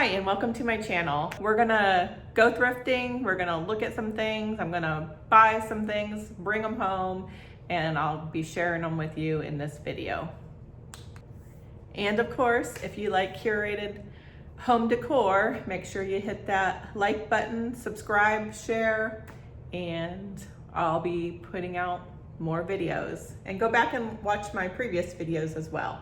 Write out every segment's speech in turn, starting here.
Hi, and welcome to my channel. We're gonna go thrifting, we're gonna look at some things, I'm gonna buy some things, bring them home, and I'll be sharing them with you in this video. And of course, if you like curated home decor, make sure you hit that like button, subscribe, share, and I'll be putting out more videos. And go back and watch my previous videos as well.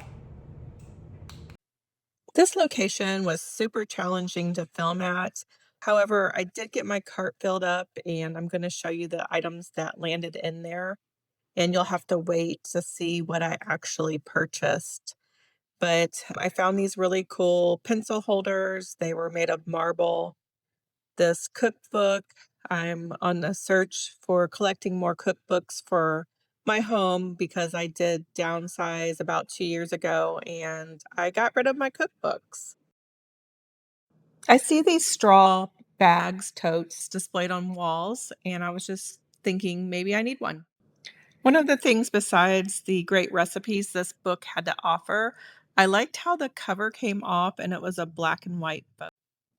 This location was super challenging to film at. However, I did get my cart filled up and I'm going to show you the items that landed in there. And you'll have to wait to see what I actually purchased. But I found these really cool pencil holders. They were made of marble. This cookbook, I'm on the search for collecting more cookbooks for my home because I did downsize about 2 years ago and I got rid of my cookbooks. I see these straw bags, totes displayed on walls, and I was just thinking maybe I need one. One of the things besides the great recipes this book had to offer, I liked how the cover came off and it was a black and white book.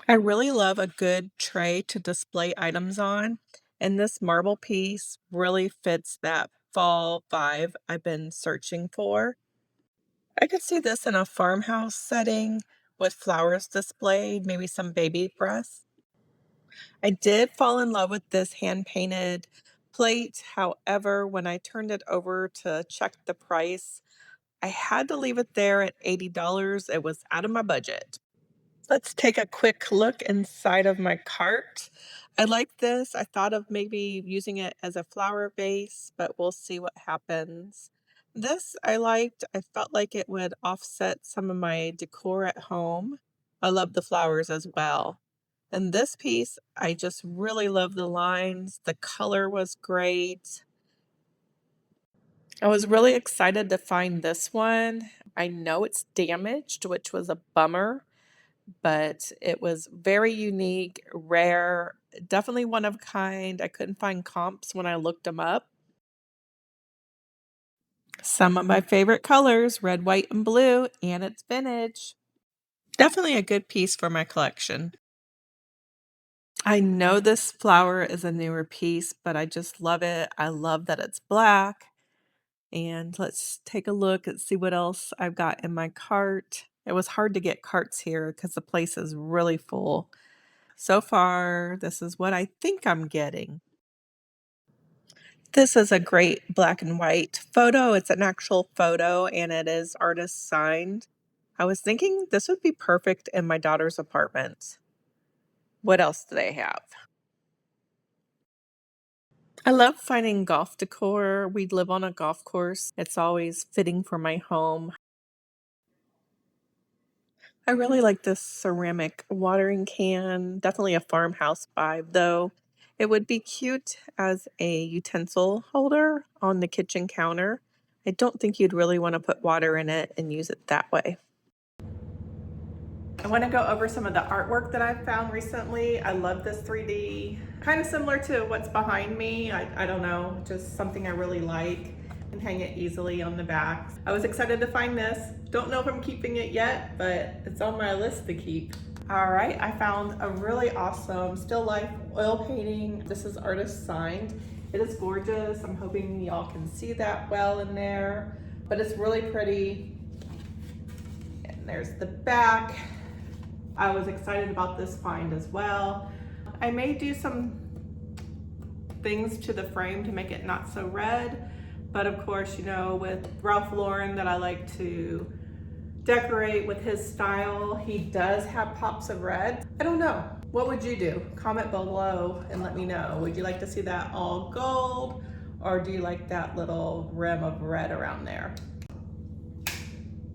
I really love a good tray to display items on, and this marble piece really fits that fall vibe I've been searching for. I could see this in a farmhouse setting with flowers displayed, maybe some baby breaths. I did fall in love with this hand-painted plate. However, when I turned it over to check the price, I had to leave it there at $80. It was out of my budget. Let's take a quick look inside of my cart. I like this. I thought of maybe using it as a flower vase, but we'll see what happens. This I liked. I felt like it would offset some of my decor at home. I love the flowers as well. And this piece, I just really love the lines. The color was great. I was really excited to find this one. I know it's damaged, which was a bummer, but it was very unique, rare, definitely one of a kind. I couldn't find comps when I looked them up. Some of my favorite colors, red, white, and blue, and it's vintage. Definitely a good piece for my collection. I know this flower is a newer piece, but I just love it. I love that it's black. And let's take a look and see what else I've got in my cart. It was hard to get carts here because the place is really full. So far, this is what I think I'm getting. This is a great black and white photo. It's an actual photo and it is artist signed. I was thinking this would be perfect in my daughter's apartment. What else do they have? I love finding golf decor. We live on a golf course. It's always fitting for my home. I really like this ceramic watering can. Definitely a farmhouse vibe, though. It would be cute as a utensil holder on the kitchen counter. I don't think you'd really want to put water in it and use it that way. I want to go over some of the artwork that I've found recently. I love this 3D, kind of similar to what's behind me. I don't know, just something I really like. And hang it easily on the back. I was excited to find this. Don't know if I'm keeping it yet, but it's on my list to keep. All right, I found a really awesome still life oil painting. This is artist signed. It is gorgeous. I'm hoping y'all can see that well in there, but it's really pretty. And there's the back. I was excited about this find as well. I may do some things to the frame to make it not so red, but of course, you know, with Ralph Lauren that I like to decorate with his style, he does have pops of red. I don't know. What would you do? Comment below and let me know. Would you like to see that all gold, or do you like that little rim of red around there?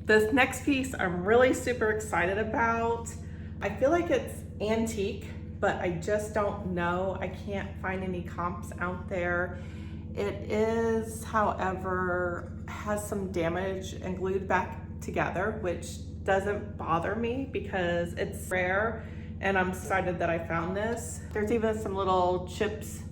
This next piece I'm really super excited about. I feel like it's antique, but I just don't know. I can't find any comps out there. It is, however, has some damage and glued back together, which doesn't bother me because it's rare and I'm excited that I found this. There's even some little chips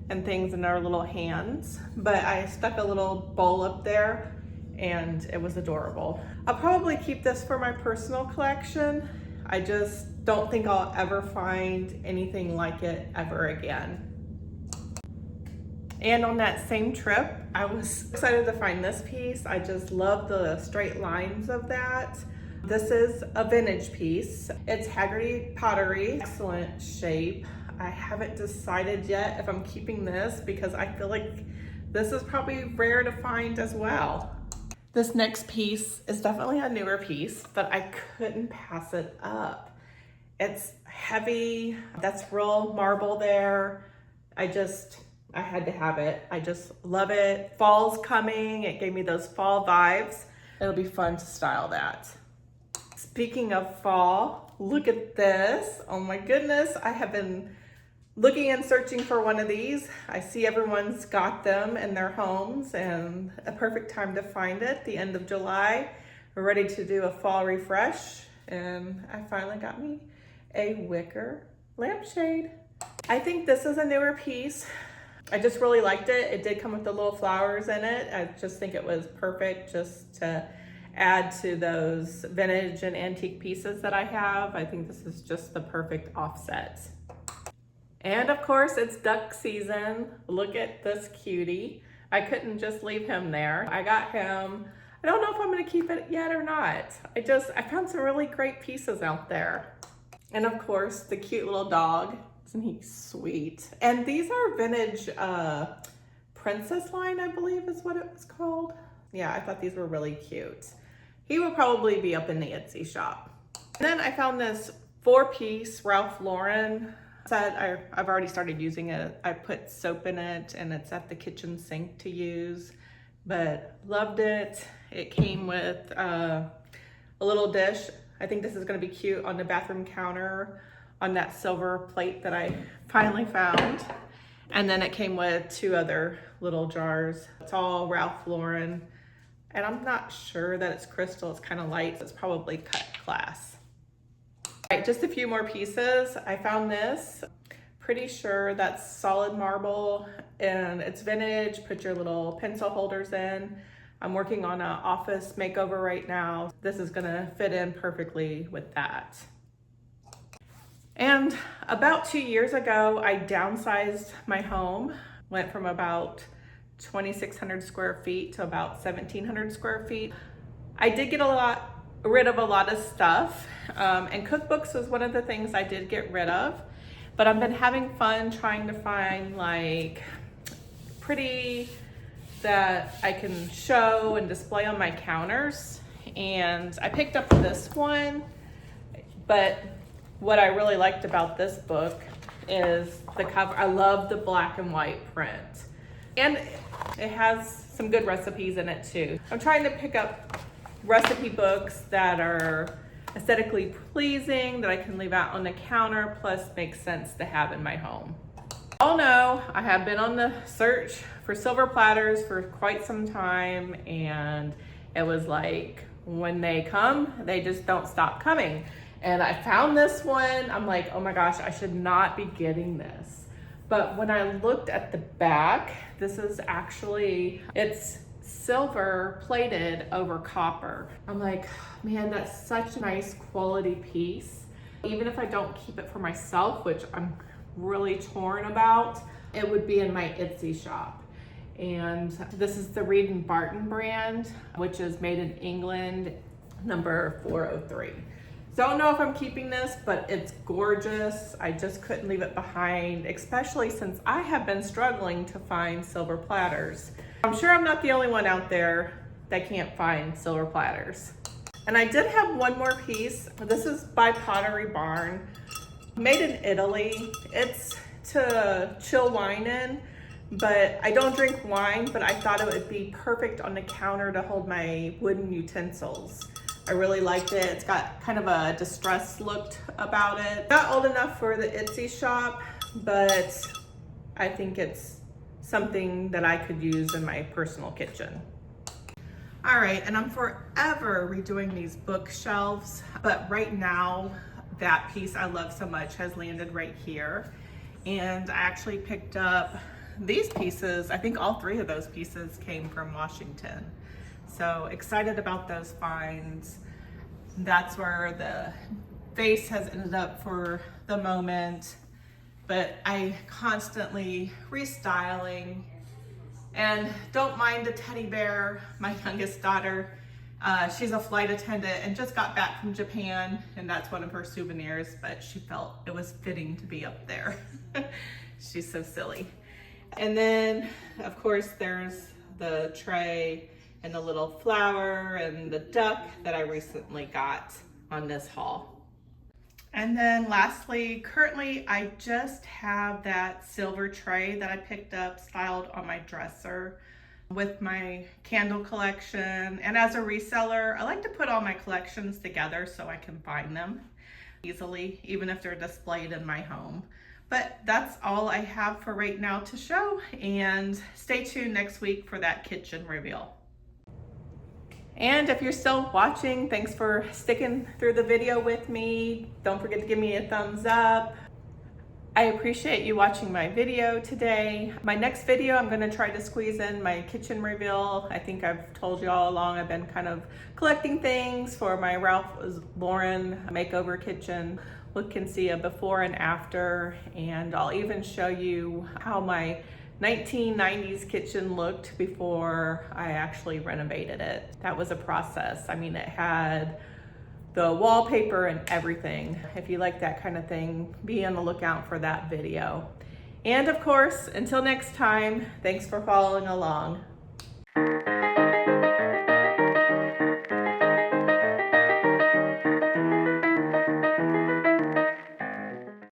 and things in our little hands, but I stuck a little bowl up there and it was adorable. I'll probably keep this for my personal collection, I just don't think I'll ever find anything like it ever again. And on that same trip, I was excited to find this piece. I just love the straight lines of that. This is a vintage piece. It's Haggerty pottery, excellent shape. I haven't decided yet if I'm keeping this because I feel like this is probably rare to find as well. This next piece is definitely a newer piece, but I couldn't pass it up. It's heavy, that's real marble there. I had to have it. I just love it. Fall's coming. It gave me those fall vibes. It'll be fun to style that. Speaking of fall, look at this. Oh my goodness. I have been looking and searching for one of these. I see everyone's got them in their homes and a perfect time to find it, the end of July. We're ready to do a fall refresh and I finally got me a wicker lampshade. I think this is a newer piece. I just really liked it. It did come with the little flowers in it. I just think it was perfect just to add to those vintage and antique pieces that I have. I think this is just the perfect offset. And of course, it's duck season. Look at this cutie. I couldn't just leave him there. I got him. I don't know if I'm gonna keep it yet or not. I found some really great pieces out there. And of course, the cute little dog. Isn't he sweet? And these are vintage princess line, I believe is what it was called. Yeah, I thought these were really cute. He will probably be up in the Etsy shop. And then I found this 4-piece Ralph Lauren set. I've already started using it. I put soap in it and it's at the kitchen sink to use, but loved it. It came with a little dish. I think this is gonna be cute on the bathroom counter on that silver plate that I finally found. And then it came with 2 other little jars. It's all Ralph Lauren. And I'm not sure that it's crystal, it's kind of light, so it's probably cut glass. All right, just a few more pieces. I found this, pretty sure that's solid marble and it's vintage. Put your little pencil holders in. I'm working on an office makeover right now. This is gonna fit in perfectly with that. And about 2 years ago, I downsized my home, went from about 2,600 square feet to about 1,700 square feet. I did get rid of a lot of stuff, and cookbooks was one of the things I did get rid of, but I've been having fun trying to find like pretty that I can show and display on my counters. And I picked up this one, but what I really liked about this book is the cover. I love the black and white print. And it has some good recipes in it too. I'm trying to pick up recipe books that are aesthetically pleasing, that I can leave out on the counter, plus make sense to have in my home. All know I have been on the search for silver platters for quite some time, and it was like, when they come, they just don't stop coming. And I found this one. I'm like, oh my gosh, I should not be getting this. But when I looked at the back, this is actually, it's silver plated over copper. I'm like, man, that's such a nice quality piece. Even if I don't keep it for myself, which I'm really torn about, it would be in my Etsy shop. And this is the Reed and Barton brand, which is made in England, number 403. Don't know if I'm keeping this, but it's gorgeous. I just couldn't leave it behind, especially since I have been struggling to find silver platters. I'm sure I'm not the only one out there that can't find silver platters. And I did have one more piece. This is by Pottery Barn, made in Italy. It's to chill wine in, but I don't drink wine, but I thought it would be perfect on the counter to hold my wooden utensils. I really liked it. It's got kind of a distressed look about it. Not old enough for the Etsy shop, but I think it's something that I could use in my personal kitchen. All right, and I'm forever redoing these bookshelves, but right now, that piece I love so much has landed right here. And I actually picked up these pieces. I think all 3 of those pieces came from Washington. So excited about those finds. That's where the vase has ended up for the moment, but I constantly restyling. And don't mind the teddy bear, my youngest daughter. She's a flight attendant and just got back from Japan, and that's one of her souvenirs, but she felt it was fitting to be up there. She's so silly. And then, of course, there's the tray and the little flower and the duck that I recently got on this haul. And then lastly, currently I just have that silver tray that I picked up styled on my dresser with my candle collection. And as a reseller, I like to put all my collections together so I can find them easily, even if they're displayed in my home. But that's all I have for right now to show, and stay tuned next week for that kitchen reveal. And if you're still watching, thanks for sticking through the video with me. Don't forget to give me a thumbs up. I appreciate you watching my video today. My next video, I'm gonna try to squeeze in my kitchen reveal. I think I've told you all along, I've been kind of collecting things for my Ralph Lauren makeover kitchen. Look and see a before and after, and I'll even show you how my 1990s kitchen looked before I actually renovated it. That was a process. I mean, it had the wallpaper and everything. If you like that kind of thing, be on the lookout for that video. And of course, until next time, thanks for following along.